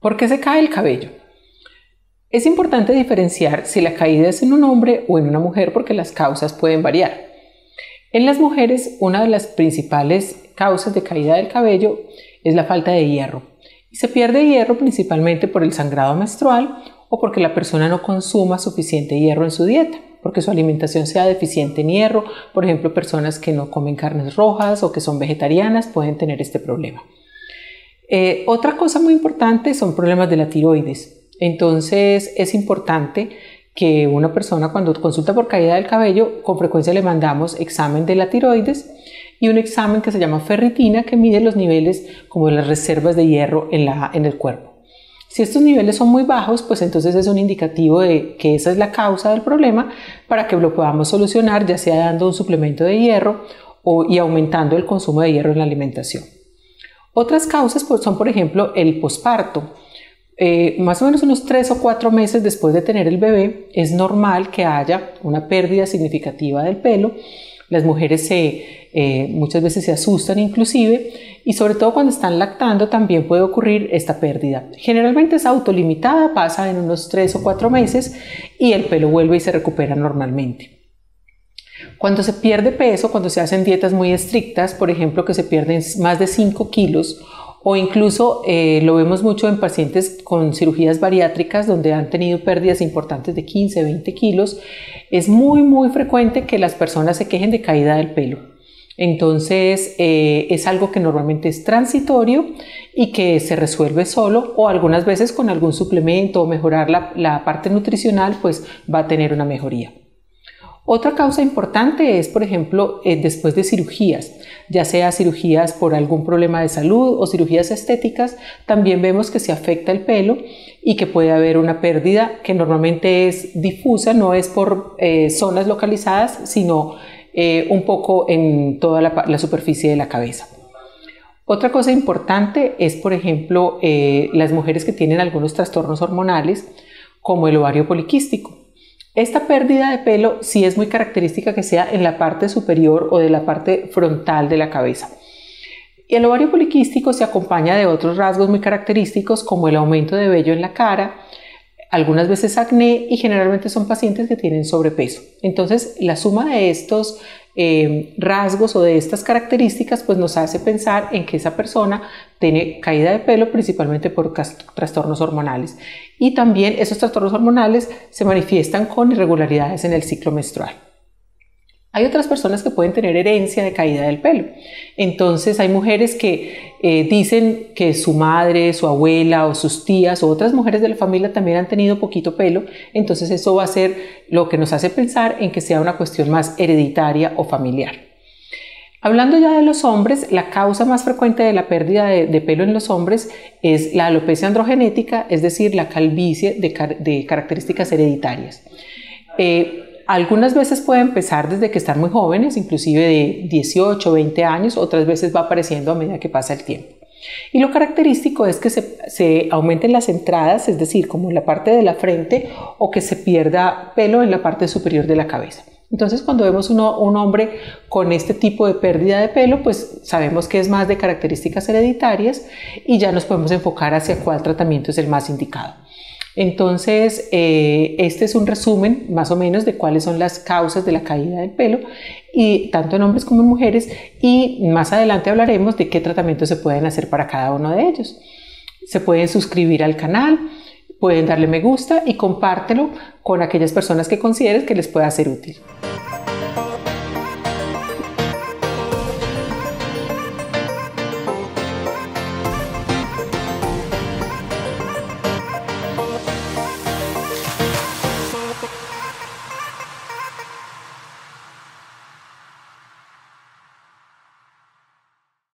¿Por qué se cae el cabello? Es importante diferenciar si la caída es en un hombre o en una mujer porque las causas pueden variar. En las mujeres, una de las principales causas de caída del cabello es la falta de hierro. Y se pierde hierro principalmente por el sangrado menstrual o porque la persona no consuma suficiente hierro en su dieta, porque su alimentación sea deficiente en hierro. Por ejemplo, personas que no comen carnes rojas o que son vegetarianas pueden tener este problema. Otra cosa muy importante son problemas de la tiroides. Entonces es importante que una persona cuando consulta por caída del cabello, con frecuencia le mandamos examen de la tiroides y un examen que se llama ferritina, que mide los niveles como de las reservas de hierro en el cuerpo. Si estos niveles son muy bajos, pues entonces es un indicativo de que esa es la causa del problema para que lo podamos solucionar, ya sea dando un suplemento de hierro y aumentando el consumo de hierro en la alimentación. Otras causas pues, son, por ejemplo, el posparto. Más o menos unos 3 o 4 meses después de tener el bebé, es normal que haya una pérdida significativa del pelo. Las mujeres muchas veces se asustan inclusive, y sobre todo cuando están lactando también puede ocurrir esta pérdida. Generalmente es autolimitada, pasa en unos 3 o 4 meses y el pelo vuelve y se recupera normalmente. Cuando se pierde peso, cuando se hacen dietas muy estrictas, por ejemplo que se pierden más de 5 kilos, o incluso lo vemos mucho en pacientes con cirugías bariátricas donde han tenido pérdidas importantes de 15, 20 kilos, es muy frecuente que las personas se quejen de caída del pelo. Entonces es algo que normalmente es transitorio y que se resuelve solo o algunas veces con algún suplemento o mejorar la parte nutricional, pues va a tener una mejoría. Otra causa importante es, por ejemplo, después de cirugías, ya sea cirugías por algún problema de salud o cirugías estéticas, también vemos que se afecta el pelo y que puede haber una pérdida que normalmente es difusa, no es por zonas localizadas, sino un poco en toda la superficie de la cabeza. Otra cosa importante es, por ejemplo, las mujeres que tienen algunos trastornos hormonales, como el ovario poliquístico. Esta pérdida de pelo sí es muy característica que sea en la parte superior o de la parte frontal de la cabeza. Y el ovario poliquístico se acompaña de otros rasgos muy característicos como el aumento de vello en la cara, algunas veces acné y generalmente son pacientes que tienen sobrepeso. Entonces la suma de estos rasgos o de estas características pues nos hace pensar en que esa persona tiene caída de pelo principalmente por trastornos hormonales, y también esos trastornos hormonales se manifiestan con irregularidades en el ciclo menstrual. Hay otras personas que pueden tener herencia de caída del pelo. Entonces hay mujeres que dicen que su madre, su abuela o sus tías o otras mujeres de la familia también han tenido poquito pelo. Entonces eso va a ser lo que nos hace pensar en que sea una cuestión más hereditaria o familiar. Hablando ya de los hombres, la causa más frecuente de la pérdida de pelo en los hombres es la alopecia androgenética, es decir, la calvicie de características hereditarias. Algunas veces puede empezar desde que están muy jóvenes, inclusive de 18 o 20 años, otras veces va apareciendo a medida que pasa el tiempo. Y lo característico es que se aumenten las entradas, es decir, como en la parte de la frente, o que se pierda pelo en la parte superior de la cabeza. Entonces, cuando vemos un hombre con este tipo de pérdida de pelo, pues sabemos que es más de características hereditarias y ya nos podemos enfocar hacia cuál tratamiento es el más indicado. Entonces, este es un resumen más o menos de cuáles son las causas de la caída del pelo, y tanto en hombres como en mujeres, y más adelante hablaremos de qué tratamientos se pueden hacer para cada uno de ellos. Se pueden suscribir al canal, pueden darle me gusta y compártelo con aquellas personas que consideres que les pueda ser útil.